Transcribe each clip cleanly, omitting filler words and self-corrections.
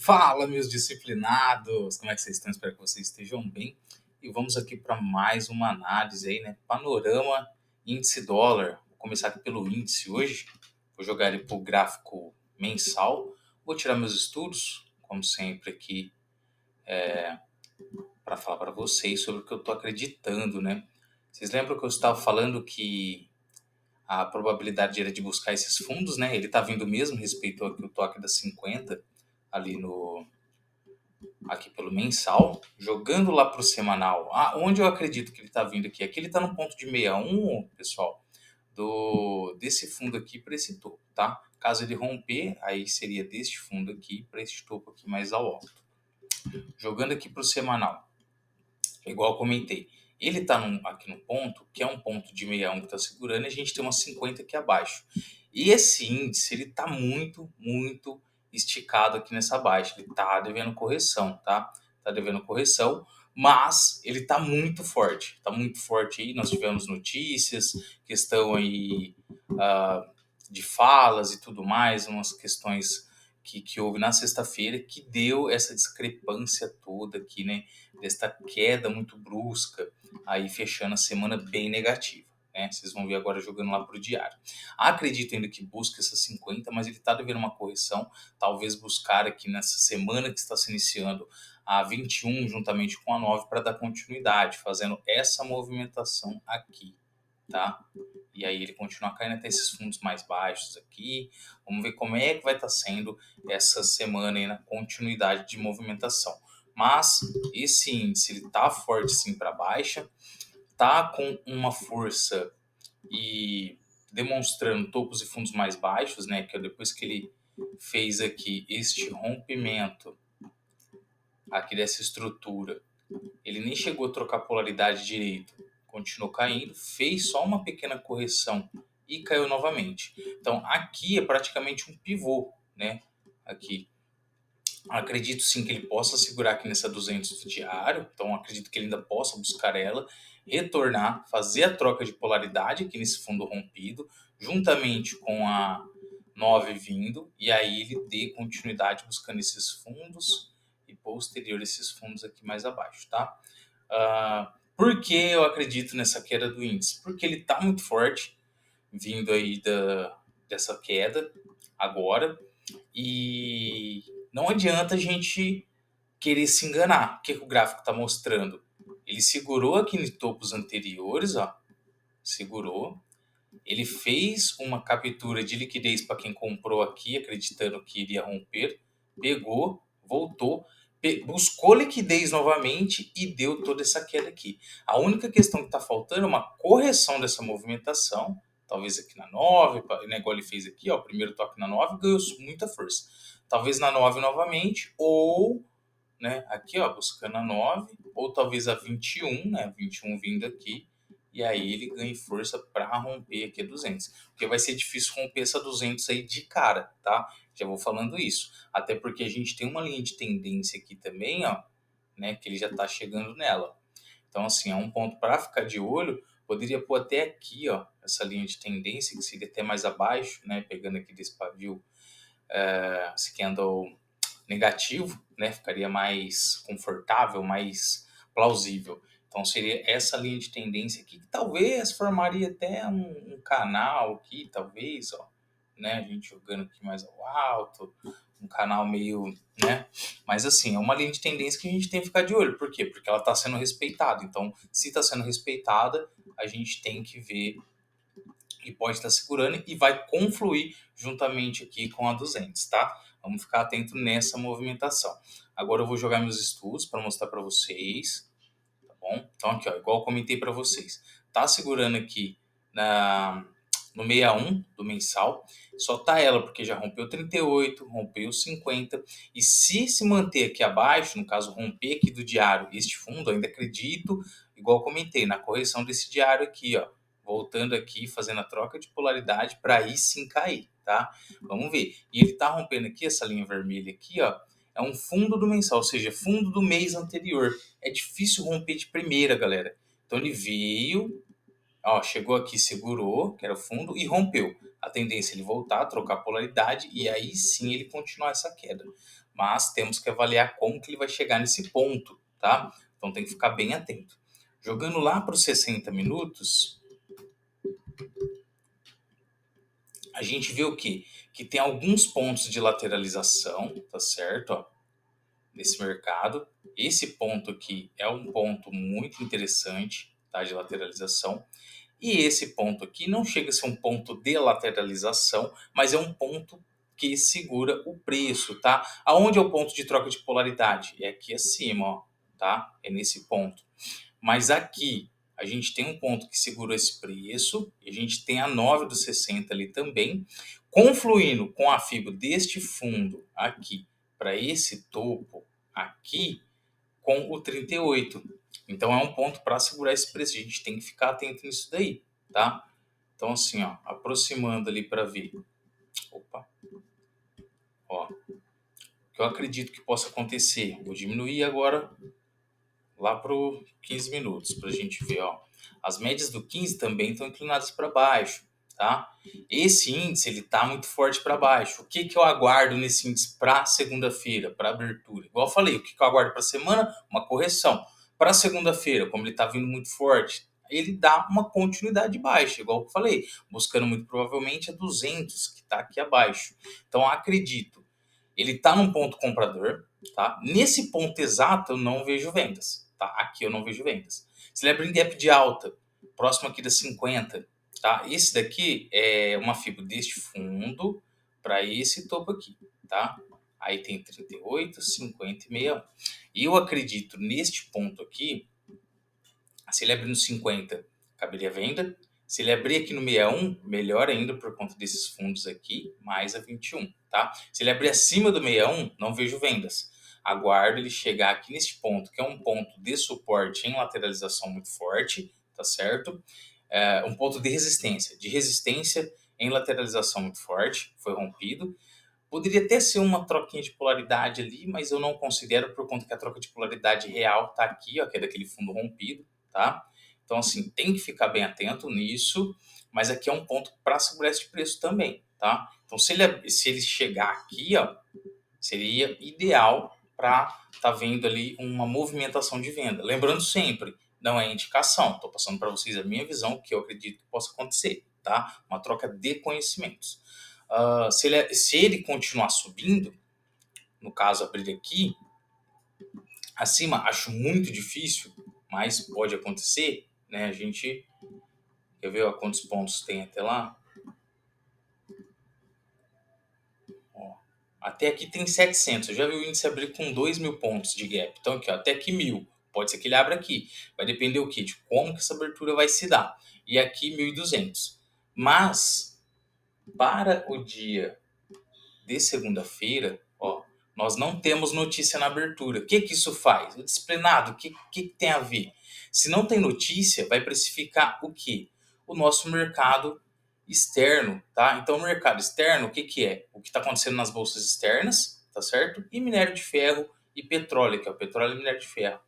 Fala, meus disciplinados! Como é que vocês estão? Espero que vocês estejam bem. E vamos aqui para mais uma análise aí, né? Panorama índice dólar. Vou começar aqui pelo índice hoje. Vou jogar ele para o gráfico mensal. Vou tirar meus estudos, como sempre aqui, para falar para vocês sobre o que eu estou acreditando, né? Vocês lembram que eu estava falando que a probabilidade era de buscar esses fundos, né? Ele está vindo mesmo, respeitou aqui o toque das 50 ali no aqui pelo mensal, jogando lá para o semanal. Onde eu acredito que ele está vindo aqui? Aqui ele está no ponto de 61, pessoal, desse fundo aqui para esse topo, tá? Caso ele romper, aí seria deste fundo aqui para esse topo aqui mais ao alto. Jogando aqui para o semanal, igual eu comentei, ele está aqui no ponto, que é um ponto de 61 que está segurando, e a gente tem uma 50 aqui abaixo. E esse índice, ele está muito, muito esticado aqui nessa baixa. Ele está devendo correção, tá? Está devendo correção, mas ele está muito forte. Está muito forte aí. Nós tivemos notícias, questão aí de falas e tudo mais, umas questões que houve na sexta-feira que deu essa discrepância toda aqui, né? Desta queda muito brusca, aí fechando a semana bem negativa. Né? Vocês vão ver agora jogando lá para o diário. Acredito ainda que busca essa 50, mas ele está devendo uma correção. Talvez buscar aqui nessa semana que está se iniciando a 21, juntamente com a 9, para dar continuidade, fazendo essa movimentação aqui. Tá? E aí ele continua caindo até esses fundos mais baixos aqui. Vamos ver como é que vai estar sendo essa semana aí na continuidade de movimentação. Mas esse índice ele tá forte sim para baixa, tá com uma força e demonstrando topos e fundos mais baixos, né? Que é depois que ele fez aqui este rompimento aqui dessa estrutura, ele nem chegou a trocar polaridade direito, continuou caindo, fez só uma pequena correção e caiu novamente. Então aqui é praticamente um pivô, né? Aqui acredito sim que ele possa segurar aqui nessa 200 do diário, então acredito que ele ainda possa buscar ela, retornar, fazer a troca de polaridade aqui nesse fundo rompido, juntamente com a 9 vindo, e aí ele dê continuidade buscando esses fundos e posterior esses fundos aqui mais abaixo, tá? Por que eu acredito nessa queda do índice? Porque ele está muito forte, vindo aí dessa queda agora, e não adianta a gente querer se enganar. O que o gráfico está mostrando? Ele segurou aqui nos topos anteriores, ó, segurou. Ele fez uma captura de liquidez para quem comprou aqui, acreditando que iria romper, pegou, voltou, buscou liquidez novamente e deu toda essa queda aqui. A única questão que está faltando é uma correção dessa movimentação, talvez aqui na 9, né, igual ele fez aqui, ó, o primeiro toque na 9 ganhou muita força. Talvez na 9 novamente, ou né, aqui ó, buscando a 9, ou talvez a 21, né, 21 vindo aqui, e aí ele ganha força para romper aqui a 200. Porque vai ser difícil romper essa 200 aí de cara, tá? Já vou falando isso. Até porque a gente tem uma linha de tendência aqui também, ó, né, que ele já está chegando nela. Então, assim, é um ponto para ficar de olho. Poderia pôr até aqui, ó, essa linha de tendência, que seria até mais abaixo, né, pegando aqui desse pavio, esse candle negativo, né, ficaria mais confortável, mais plausível. Então seria essa linha de tendência aqui, que talvez formaria até um canal aqui, talvez, ó, né, a gente jogando aqui mais ao alto, um canal meio, né, mas assim, é uma linha de tendência que a gente tem que ficar de olho. Por quê? Porque ela está sendo respeitada. Então, se está sendo respeitada, a gente tem que ver e pode estar segurando e vai confluir juntamente aqui com a 200, tá? Vamos ficar atento nessa movimentação. Agora eu vou jogar meus estudos para mostrar para vocês, tá bom? Então aqui, ó, igual eu comentei para vocês, tá segurando aqui no 61 do mensal, só tá ela porque já rompeu 38, rompeu 50, e se manter aqui abaixo, no caso romper aqui do diário este fundo, ainda acredito, igual eu comentei, na correção desse diário aqui, ó, voltando aqui, fazendo a troca de polaridade para aí sim cair, tá? Vamos ver. E ele tá rompendo aqui, essa linha vermelha aqui, ó, é um fundo do mensal, ou seja, fundo do mês anterior. É difícil romper de primeira, galera. Então ele veio, ó, chegou aqui, segurou, que era o fundo, e rompeu. A tendência é ele voltar, trocar a polaridade, e aí sim ele continuar essa queda. mas temos que avaliar como que ele vai chegar nesse ponto, tá? Então tem que ficar bem atento. Jogando lá para os 60 minutos, a gente vê o quê? Que tem alguns pontos de lateralização, tá certo? Ó, nesse mercado. Esse ponto aqui é um ponto muito interessante, tá? De lateralização. E esse ponto aqui não chega a ser um ponto de lateralização, mas é um ponto que segura o preço, tá? Aonde é o ponto de troca de polaridade? É aqui acima, ó, tá? É nesse ponto. Mas aqui a gente tem um ponto que segura esse preço, e a gente tem a 9 dos 60 ali também, confluindo com a fibra deste fundo aqui para esse topo aqui com o 38. Então é um ponto para segurar esse preço, a gente tem que ficar atento nisso daí, tá? Então assim, ó, aproximando ali para ver. Opa. Ó, o que eu acredito que possa acontecer, vou diminuir agora lá para 15 minutos, para a gente ver, ó. As médias do 15 também estão inclinadas para baixo, tá? Esse índice, ele tá muito forte para baixo. O que que eu aguardo nesse índice para segunda-feira, para abertura? Igual eu falei, o que que eu aguardo para semana? Uma correção. Para segunda-feira, como ele tá vindo muito forte, ele dá uma continuidade baixa, igual eu falei, buscando muito provavelmente a 200, que está aqui abaixo. Então, acredito, ele está num ponto comprador, tá? Nesse ponto exato, eu não vejo vendas, tá? Aqui eu não vejo vendas. Se ele abrir em gap de alta, próximo aqui das 50, tá? Esse daqui é uma fibra deste fundo para esse topo aqui, tá? Aí tem 38, 50 e 61. E eu acredito neste ponto aqui, se ele abrir no 50, caberia venda. Se ele abrir aqui no 61, melhor ainda por conta desses fundos aqui, mais a 21, tá? Se ele abrir acima do 61, não vejo vendas. Aguardo ele chegar aqui nesse ponto, que é um ponto de suporte em lateralização muito forte, tá certo? Um ponto de resistência em lateralização muito forte, foi rompido. Poderia até ser uma troquinha de polaridade ali, mas eu não considero por conta que a troca de polaridade real tá aqui, ó, que é daquele fundo rompido, tá? Então, assim, tem que ficar bem atento nisso, mas aqui é um ponto para segurar esse preço também, tá? Então, se ele chegar aqui, ó, seria ideal para tá vendo ali uma movimentação de venda. Lembrando sempre, não é indicação, estou passando para vocês a minha visão, o que eu acredito que possa acontecer, tá? Uma troca de conhecimentos. Se ele continuar subindo, no caso abrir aqui, acima acho muito difícil, mas pode acontecer, né? A gente quer ver ó, quantos pontos tem até lá. Ó, até aqui tem 700. Eu já vi o índice abrir com 2.000 pontos de gap. Então aqui, ó, até aqui 1.000. Pode ser que ele abra aqui. Vai depender o quê? De como que essa abertura vai se dar. E aqui 1.200. Mas para o dia de segunda-feira, ó, nós não temos notícia na abertura. O que que isso faz? O disciplinado, o que tem a ver? Se não tem notícia, vai precificar o quê? O nosso mercado externo, tá? Então, o mercado externo, o que que é? O que está acontecendo nas bolsas externas, tá certo? E minério de ferro e petróleo, que é o petróleo e minério de ferro.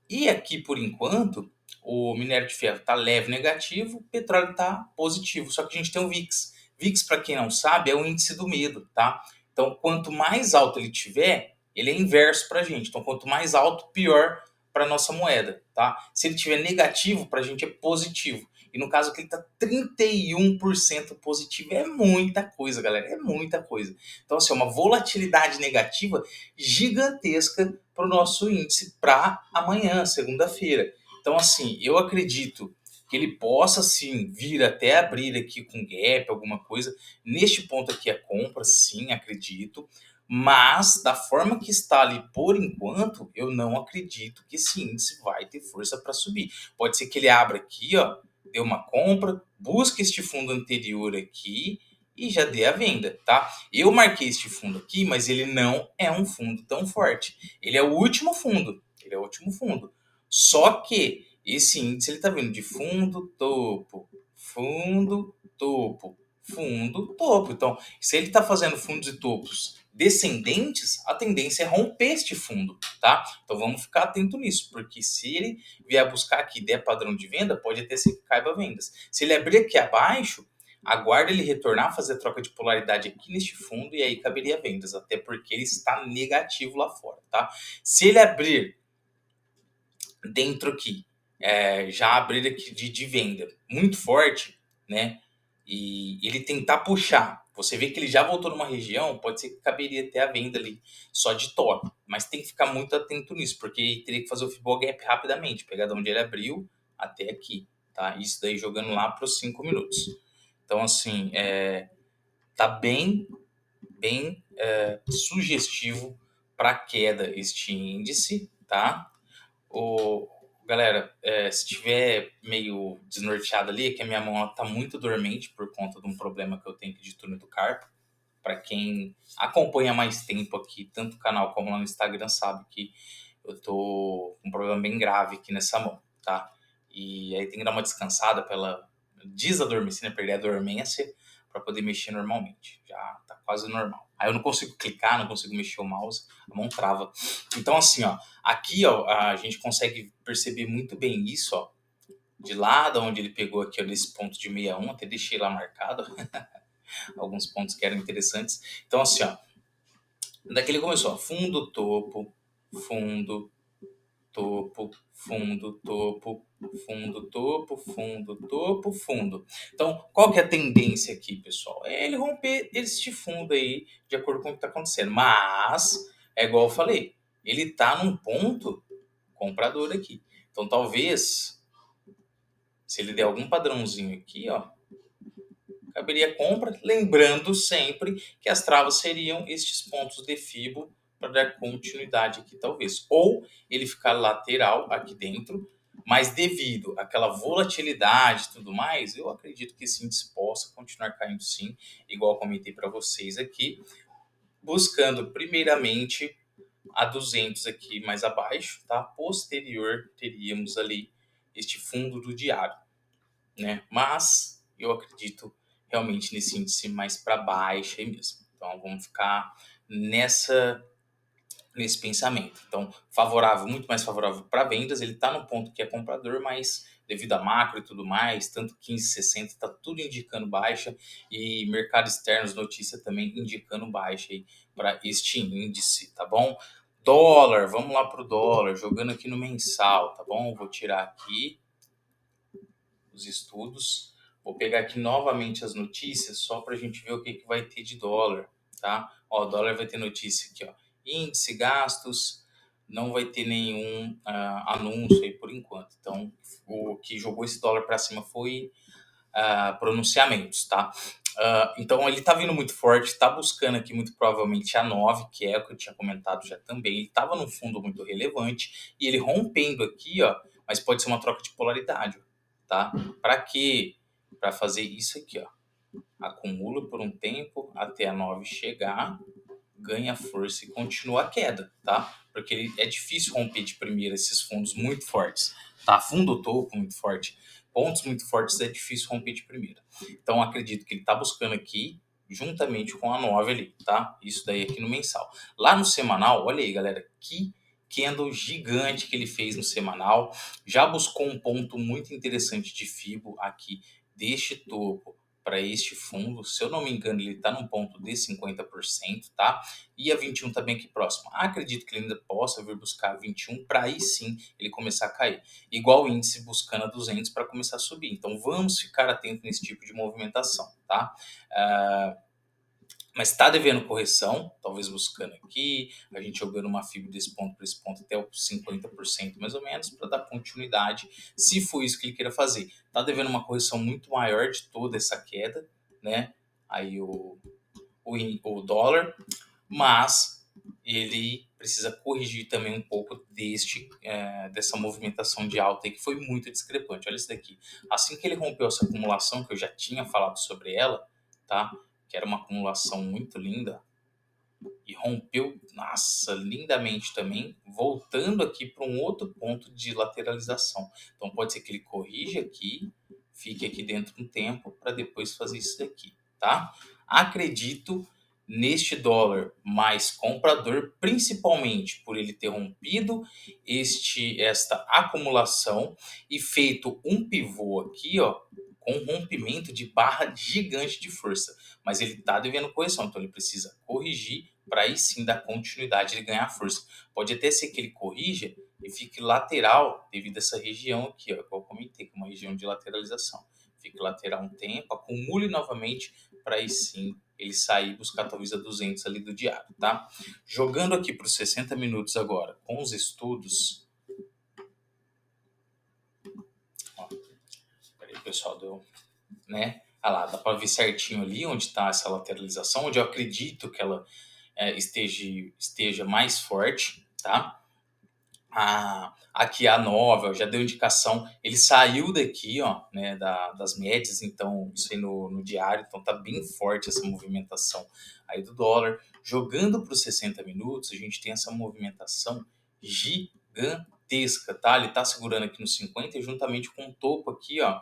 E aqui, por enquanto, o minério de ferro está leve negativo, o petróleo está positivo. Só que a gente tem o VIX. VIX, para quem não sabe, é o índice do medo, tá? Então, quanto mais alto ele tiver, ele é inverso para a gente. Então, quanto mais alto, pior para nossa moeda, tá? Se ele tiver negativo, para a gente é positivo. E no caso aqui ele está 31% positivo. É muita coisa, galera. É muita coisa. Então, assim, é uma volatilidade negativa gigantesca para o nosso índice para amanhã, segunda-feira. Então, assim, eu acredito que ele possa, sim, vir até abrir aqui com gap, alguma coisa. Neste ponto aqui, a compra, sim, acredito. Mas, da forma que está ali por enquanto, eu não acredito que esse índice vai ter força para subir. Pode ser que ele abra aqui, ó, dê uma compra, busque este fundo anterior aqui e já dê a venda, tá? Eu marquei este fundo aqui, mas ele não é um fundo tão forte. Ele é o último fundo. Ele é o último fundo. Só que esse índice ele tá vindo de fundo, topo, fundo, topo, fundo, topo. Então, se ele está fazendo fundos e topos descendentes, a tendência é romper este fundo, tá? Então vamos ficar atento nisso, porque se ele vier buscar aqui der padrão de venda, pode até ser que caiba vendas. Se ele abrir aqui abaixo, Aguarda ele retornar, fazer a troca de polaridade aqui neste fundo e aí caberia vendas, até porque ele está negativo lá fora, tá? Se ele abrir dentro aqui, já abrir aqui de venda muito forte, né? E ele tentar puxar, você vê que ele já voltou numa região, pode ser que caberia até a venda ali só de top, mas tem que ficar muito atento nisso, porque teria que fazer o Fibonacci Gap rapidamente, pegar de onde ele abriu até aqui, tá? Isso daí jogando lá para os 5 minutos. Então, assim, tá bem sugestivo para queda este índice, tá? Galera, se tiver meio desnorteado ali, é que a minha mão está muito dormente por conta de um problema que eu tenho aqui de túnel do carpo. Para quem acompanha mais tempo aqui, tanto o canal como lá no Instagram, sabe que eu tô com um problema bem grave aqui nessa mão, tá? E aí tem que dar uma descansada pela desadormecer, né? Perder a dormência para poder mexer normalmente. Já tá quase normal. Aí eu não consigo clicar, não consigo mexer o mouse, a mão trava. Então assim, ó, aqui ó, a gente consegue perceber muito bem isso, ó. De lá da onde ele pegou aqui, ó, nesse ponto de 61, até deixei lá marcado alguns pontos que eram interessantes. Então assim, ó, daqui ele começou, ó, fundo, topo, fundo, topo, fundo, topo, fundo, topo, fundo, topo, fundo. Então, qual que é a tendência aqui, pessoal? É ele romper este fundo aí, de acordo com o que está acontecendo. Mas, é igual eu falei, ele está num ponto comprador aqui. Então, talvez, se ele der algum padrãozinho aqui, ó, caberia compra, lembrando sempre que as travas seriam estes pontos de Fibo para dar continuidade aqui, talvez. Ou ele ficar lateral aqui dentro, mas devido àquela volatilidade e tudo mais, eu acredito que esse índice possa continuar caindo sim, igual comentei para vocês aqui, buscando primeiramente a 200 aqui mais abaixo, tá? Posterior teríamos ali este fundo do diário, né? Mas eu acredito realmente nesse índice mais para baixo aí mesmo. Então vamos ficar nesse pensamento. Então, favorável, muito mais favorável para vendas, ele está no ponto que é comprador, mas devido a macro e tudo mais, tanto 15,60 está tudo indicando baixa e mercado externo, notícia também indicando baixa aí para este índice, tá bom? Dólar, vamos lá pro dólar, jogando aqui no mensal, tá bom? Vou tirar aqui os estudos. Vou pegar aqui novamente as notícias só para a gente ver o que vai ter de dólar, tá? Ó, o dólar vai ter notícia aqui, ó. Índice, gastos, não vai ter nenhum anúncio aí por enquanto. Então, o que jogou esse dólar para cima foi pronunciamentos, tá? Então, ele tá vindo muito forte, tá buscando aqui muito provavelmente a 9, que é o que eu tinha comentado já também. Ele tava num fundo muito relevante e ele rompendo aqui, ó, mas pode ser uma troca de polaridade, tá? Para quê? Para fazer isso aqui, ó. Acumula por um tempo até a 9 chegar, ganha força e continua a queda, tá? Porque é difícil romper de primeira esses fundos muito fortes, tá? Fundo topo muito forte, pontos muito fortes é difícil romper de primeira. Então acredito que ele tá buscando aqui juntamente com a 9 ali, tá? Isso daí aqui no mensal. Lá no semanal, olha aí, galera, que candle gigante que ele fez no semanal. Já buscou um ponto muito interessante de Fibo aqui deste topo para este fundo. Se eu não me engano, ele está num ponto de 50%, tá? E a 21 também aqui próximo. Acredito que ele ainda possa vir buscar 21 para aí sim ele começar a cair. Igual o índice buscando a 200 para começar a subir. Então vamos ficar atento nesse tipo de movimentação, tá? Mas está devendo correção, talvez buscando aqui, a gente jogando uma fibra desse ponto para esse ponto até os 50% mais ou menos, para dar continuidade, se for isso que ele queira fazer. Está devendo uma correção muito maior de toda essa queda, né? Aí o dólar, mas ele precisa corrigir também um pouco dessa movimentação de alta aí, que foi muito discrepante. Olha isso daqui. Assim que ele rompeu essa acumulação, que eu já tinha falado sobre ela, tá? Que era uma acumulação muito linda, e rompeu, nossa, lindamente também, voltando aqui para um outro ponto de lateralização. Então pode ser que ele corrija aqui, fique aqui dentro um tempo para depois fazer isso daqui, tá? Acredito neste dólar mais comprador, principalmente por ele ter rompido esta acumulação e feito um pivô aqui, ó, com um rompimento de barra gigante de força, mas ele está devendo correção, então ele precisa corrigir para aí sim dar continuidade e ganhar força. Pode até ser que ele corrija e fique lateral devido a essa região aqui, ó, que eu comentei, que é uma região de lateralização. Fique lateral um tempo, acumule novamente para aí sim ele sair e buscar talvez a 200 ali do diário, tá? Jogando aqui para os 60 minutos agora com os estudos. Ó, peraí, pessoal, deu, né? Ah lá, dá para ver certinho ali onde está essa lateralização, onde eu acredito que ela esteja mais forte, tá? Aqui a nova já deu indicação, ele saiu daqui, ó, né, das médias, então isso aí no diário, então tá bem forte essa movimentação aí do dólar. Jogando para os 60 minutos, a gente tem essa movimentação gigantesca, tá? Ele tá segurando aqui no 50 e juntamente com o topo aqui, ó,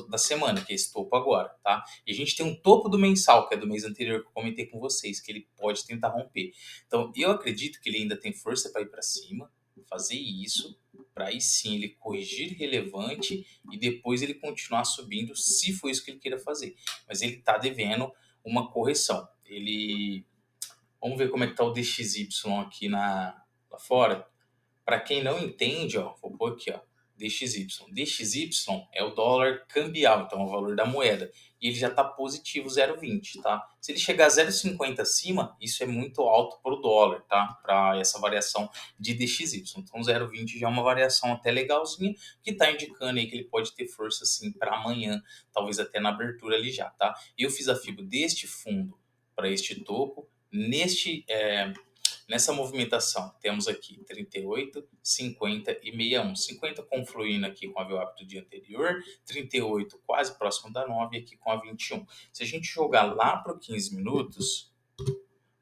da semana, que é esse topo agora, tá? E a gente tem um topo do mensal, que é do mês anterior, que eu comentei com vocês, que ele pode tentar romper. Então, eu acredito que ele ainda tem força para ir para cima, fazer isso, para aí sim ele corrigir relevante e depois ele continuar subindo, se for isso que ele queira fazer. Mas ele está devendo uma correção. Vamos ver como é que está o DXY aqui lá fora. Para quem não entende, ó, vou pôr aqui, ó, DXY. DXY é o dólar cambial, então é o valor da moeda. E ele já está positivo 0,20, tá? Se ele chegar a 0,50 acima, isso é muito alto para o dólar, tá? Para essa variação de DXY. Então 0,20 já é uma variação até legalzinha, que está indicando aí que ele pode ter força assim para amanhã, talvez até na abertura ali já, tá? Eu fiz a FIBO deste fundo para este topo, nessa movimentação, temos aqui 38, 50 e 61. 50 confluindo aqui com a VWAP do dia anterior, 38 quase próximo da 9 e aqui com a 21. Se a gente jogar lá para 15 minutos,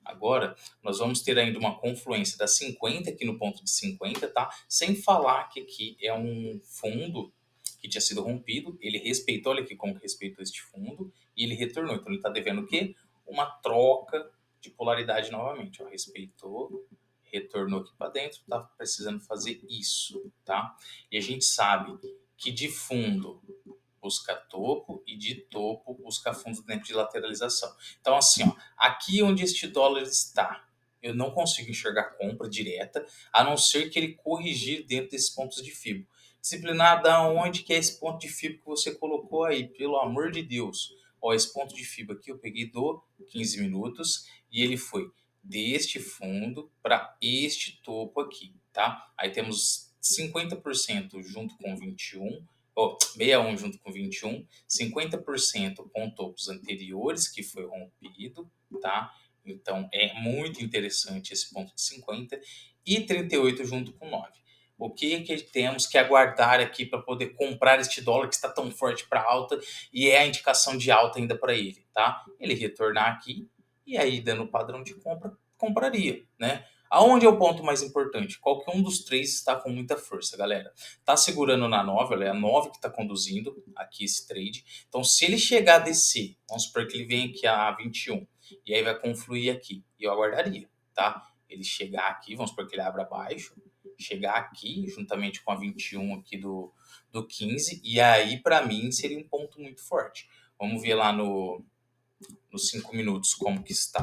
agora nós vamos ter ainda uma confluência da 50 aqui no ponto de 50, tá? Sem falar que aqui é um fundo que tinha sido rompido, ele respeitou, olha aqui como que respeitou este fundo, e ele retornou. Então ele está devendo o quê? Uma troca de polaridade novamente. Ó, respeitou, retornou aqui para dentro, está precisando fazer isso, tá? E a gente sabe que de fundo busca topo e de topo busca fundo dentro de lateralização. Então assim, ó, aqui onde este dólar está, eu não consigo enxergar compra direta, a não ser que ele corrigir dentro desses pontos de FIBO. Disciplinada aonde que é esse ponto de FIBO que você colocou aí, pelo amor de Deus. Ó, esse ponto de FIBO aqui eu peguei do 15 minutos e ele foi deste fundo para este topo aqui, tá? Aí temos 50% junto com 21, 61 junto com 21, 50% com topos anteriores que foi rompido, tá? Então é muito interessante esse ponto de 50 e 38 junto com 9. O que temos que aguardar aqui para poder comprar este dólar que está tão forte para alta e é a indicação de alta ainda para ele, tá? Ele retornar aqui e aí dando padrão de compra, compraria, né? Aonde é o ponto mais importante? Qualquer um dos três está com muita força, galera. Tá segurando na 9, é a 9 que está conduzindo aqui esse trade. Então, se ele chegar a descer, vamos supor que ele vem aqui a 21, e aí vai confluir aqui, e eu aguardaria, tá? Ele chegar aqui, vamos supor que ele abra abaixo, chegar aqui, juntamente com a 21 aqui do 15, e aí, para mim, seria um ponto muito forte. Vamos ver lá nos 5 minutos como que está.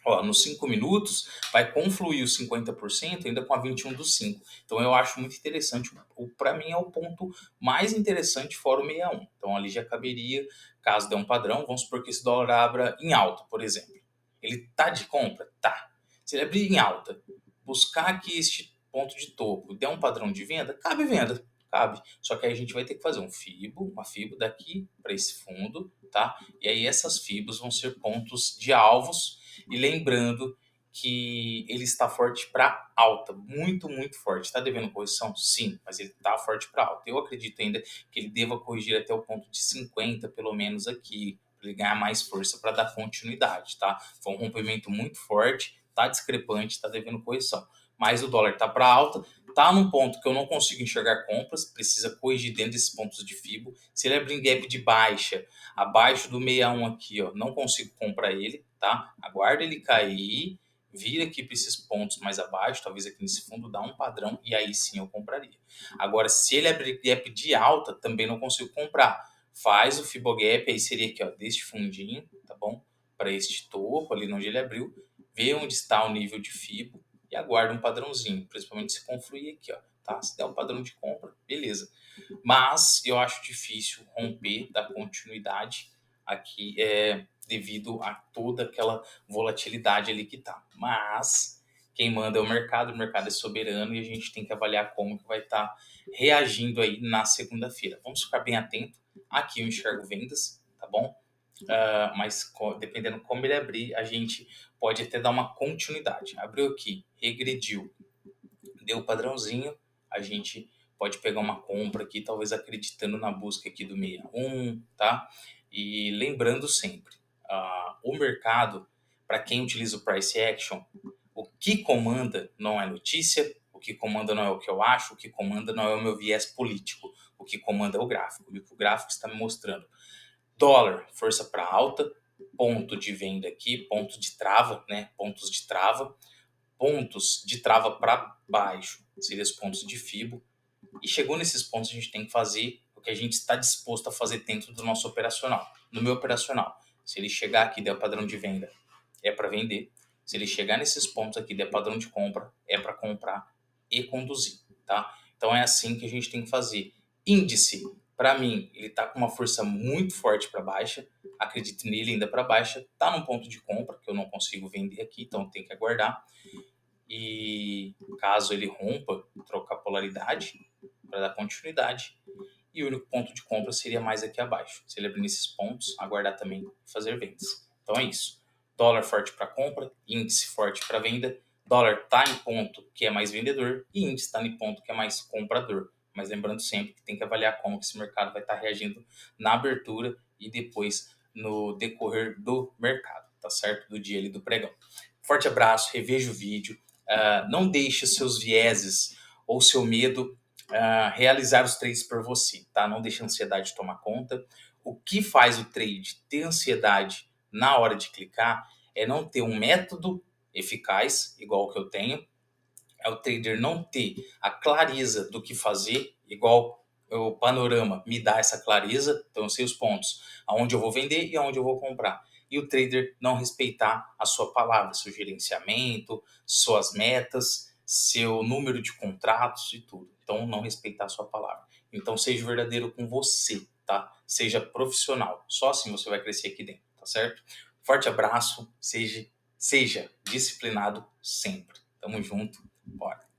Ó, nos 5 minutos, vai confluir os 50% ainda com a 21 do 5. Então, eu acho muito interessante. Para mim, é o ponto mais interessante fora o 61. Então, ali já caberia, caso dê um padrão, vamos supor que esse dólar abra em alta, por exemplo. Ele tá de compra? Tá. Se ele abrir em alta, buscar aqui este ponto de topo, der um padrão de venda, cabe venda. Cabe. Só que aí a gente vai ter que fazer uma FIBO daqui para esse fundo, tá? E aí essas FIBOs vão ser pontos de alvos e lembrando que ele está forte para alta, muito, muito forte. Está devendo correção? Sim, mas ele está forte para alta. Eu acredito ainda que ele deva corrigir até o ponto de 50, pelo menos aqui, para ele ganhar mais força para dar continuidade, tá? Foi um rompimento muito forte, está discrepante, está devendo correção. Mas o dólar está para alta, está num ponto que eu não consigo enxergar compras, precisa corrigir dentro desses pontos de FIBO. Se ele abrir em gap de baixa, abaixo do 61 aqui, ó, não consigo comprar ele, tá? Aguarda ele cair vir aqui para esses pontos mais abaixo, talvez aqui nesse fundo, dá um padrão e aí sim eu compraria. Agora, se ele abrir gap de alta, também não consigo comprar. Faz o Fibogap, aí seria aqui, ó, deste fundinho, tá bom? Para este topo, ali onde ele abriu, vê onde está o nível de Fibo e aguarda um padrãozinho, principalmente se confluir aqui, ó, tá? Se der um padrão de compra, beleza. Mas eu acho difícil romper da continuidade aqui, devido a toda aquela volatilidade ali que tá. Mas quem manda é o mercado é soberano e a gente tem que avaliar como que vai estar reagindo aí na segunda-feira. Vamos ficar bem atento. Aqui eu enxergo vendas, tá bom? Mas dependendo como ele abrir, a gente pode até dar uma continuidade. Abriu aqui, regrediu, deu o padrãozinho, a gente pode pegar uma compra aqui, talvez acreditando na busca aqui do 61, tá? E lembrando sempre, o mercado, para quem utiliza o Price Action, o que comanda não é notícia, o que comanda não é o que eu acho, o que comanda não é o meu viés político, o que comanda é o gráfico. E o que o gráfico está me mostrando? Dólar, força para alta, ponto de venda aqui, ponto de trava, né? Pontos de trava, pontos de trava para baixo, seriam os pontos de Fibo. E chegou nesses pontos, a gente tem que fazer o que a gente está disposto a fazer dentro do nosso operacional. No meu operacional, se ele chegar aqui e der o padrão de venda, é para vender. Se ele chegar nesses pontos aqui e der padrão de compra, é para comprar e conduzir, tá? Então é assim que a gente tem que fazer. Índice, para mim, ele está com uma força muito forte para baixa. Acredito nele ainda para baixa. Está num ponto de compra que eu não consigo vender aqui, então tem que aguardar. E caso ele rompa, trocar polaridade para dar continuidade. E o único ponto de compra seria mais aqui abaixo. Se ele abrir nesses pontos, aguardar também e fazer vendas. Então é isso. Dólar forte para compra, índice forte para venda. Dólar está em ponto que é mais vendedor e índice está em ponto que é mais comprador. Mas lembrando sempre que tem que avaliar como que esse mercado vai estar reagindo na abertura e depois no decorrer do mercado, tá certo? Do dia ali do pregão. Forte abraço, reveja o vídeo. Não deixe seus vieses ou seu medo realizar os trades por você, tá? Não deixe a ansiedade tomar conta. O que faz o trade ter ansiedade na hora de clicar é não ter um método eficaz, igual o que eu tenho, é o trader não ter a clareza do que fazer, igual o panorama me dá essa clareza, então eu sei os pontos aonde eu vou vender e aonde eu vou comprar. E o trader não respeitar a sua palavra, seu gerenciamento, suas metas, seu número de contratos e tudo. Então não respeitar a sua palavra. Então seja verdadeiro com você, tá? Seja profissional. Só assim você vai crescer aqui dentro, tá certo? Forte abraço, seja disciplinado sempre. Tamo junto. Bora.